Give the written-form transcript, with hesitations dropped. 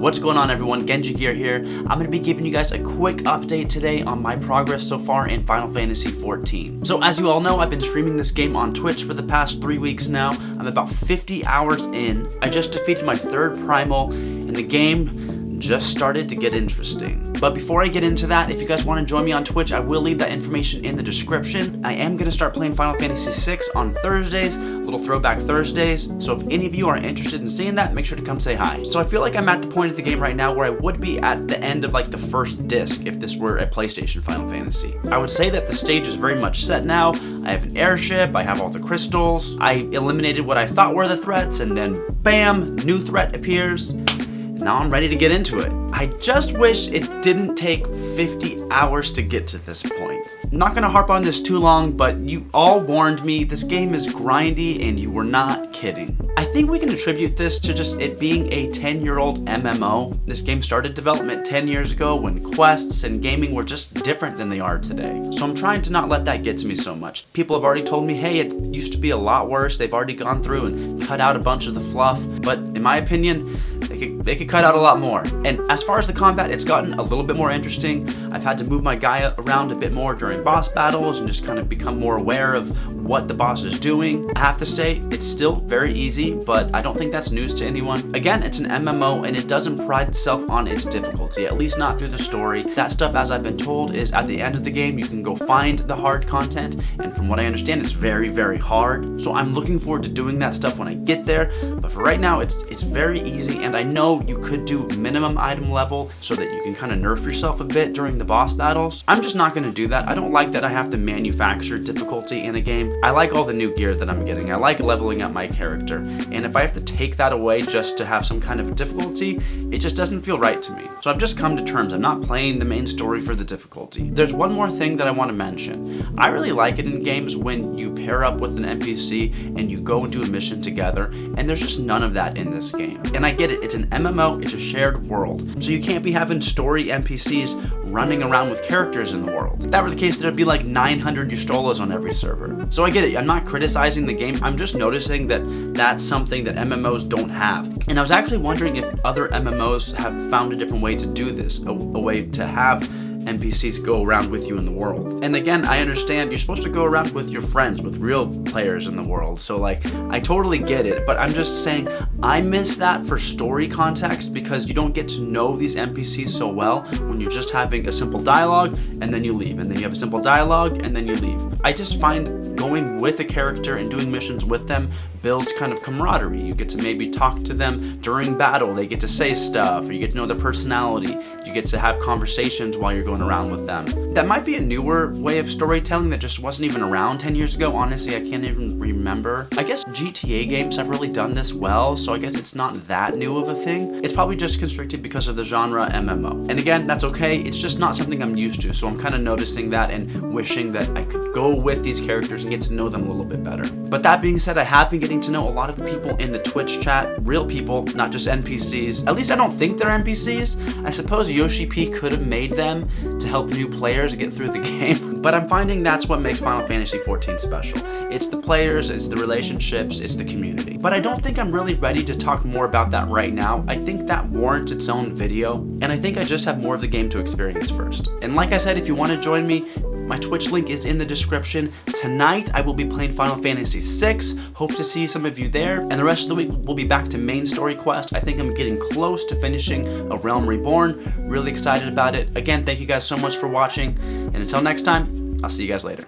What's going on, everyone? GenjiGear here. I'm going to be giving you guys a quick update today on my progress so far in Final Fantasy XIV. So as you all know, I've been streaming this game on Twitch for the past 3 weeks now. I'm about 50 hours in. I just defeated my third primal, and the game just started to get interesting. But before I get into that, if you guys want to join me on Twitch, I will leave that information in the description. I am going to start playing Final Fantasy VI on Thursdays, little throwback Thursdays. So if any of you are interested in seeing that, make sure to come say hi. So I feel like I'm at the point of the game right now where I would be at the end of like the first disc if this were a PlayStation Final Fantasy. I would say that the stage is very much set now. I have an airship, I have all the crystals, I eliminated what I thought were the threats, and then bam, new threat appears. Now I'm ready to get into it. I just wish it didn't take 50 hours to get to this point. I'm not gonna harp on this too long, but you all warned me this game is grindy and you were not kidding. I think we can attribute this to just it being a 10-year-old MMO. This game started development 10 years ago when quests and gaming were just different than they are today. So I'm trying to not let that get to me so much. People have already told me, hey, it used to be a lot worse. They've already gone through and cut out a bunch of the fluff, but in my opinion, they could cut out a lot more. And as far as the combat, it's gotten a little bit more interesting. I've had to move my guy around a bit more during boss battles and just kind of become more aware of what the boss is doing. I have to say, it's still very easy, but I don't think that's news to anyone. Again, it's an MMO and it doesn't pride itself on its difficulty, at least not through the story. That stuff, as I've been told, is at the end of the game, you can go find the hard content, and from what I understand, it's very, very hard. So I'm looking forward to doing that stuff when I get there, but for right now, it's very easy, and I know you could do minimum item level so that you can kind of nerf yourself a bit during the boss battles. I'm just not going to do that. I don't like that I have to manufacture difficulty in a game. I like all the new gear that I'm getting. I like leveling up my character, and if I have to take that away just to have some kind of difficulty, it just doesn't feel right to me. So I've just come to terms. I'm not playing the main story for the difficulty. There's one more thing that I want to mention. I really like it in games when you pair up with an NPC and you go and do a mission together, and there's just none of that in this game. And I get it, it's an MMO, it's a shared world. So you can't be having story NPCs running around with characters in the world. If that were the case, there'd be like 900 Yustolas on every server. So I get it, I'm not criticizing the game, I'm just noticing that that's something that MMOs don't have. And I was actually wondering if other MMOs have found a different way to do this, a way to have NPCs go around with you in the world. And again, I understand you're supposed to go around with your friends, with real players in the world. So like, I totally get it, but I'm just saying I miss that for story context because you don't get to know these NPCs so well when you're just having a simple dialogue and then you leave, and then you have a simple dialogue and then you leave. I just find going with a character and doing missions with them builds kind of camaraderie. You get to maybe talk to them during battle, they get to say stuff, or you get to know their personality, you get to have conversations while you're going around with them. That might be a newer way of storytelling that just wasn't even around 10 years ago. Honestly, I can't even remember. I guess GTA games have really done this well, so I guess it's not that new of a thing. It's probably just constricted because of the genre MMO. And again, that's okay, it's just not something I'm used to, so I'm kind of noticing that and wishing that I could go with these characters and get to know them a little bit better. But that being said, I have been getting to know a lot of the people in the Twitch chat, real people, not just NPCs. At least I don't think they're NPCs. I suppose Yoshi P could have made them to help new players get through the game, but I'm finding that's what makes Final Fantasy XIV special. It's the players, it's the relationships, it's the community. But I don't think I'm really ready to talk more about that right now. I think that warrants its own video, and I think I just have more of the game to experience first. And like I said, if you want to join me, my Twitch link is in the description. Tonight, I will be playing Final Fantasy VI. Hope to see some of you there. And the rest of the week, we'll be back to main story quest. I think I'm getting close to finishing A Realm Reborn. Really excited about it. Again, thank you guys so much for watching. And until next time, I'll see you guys later.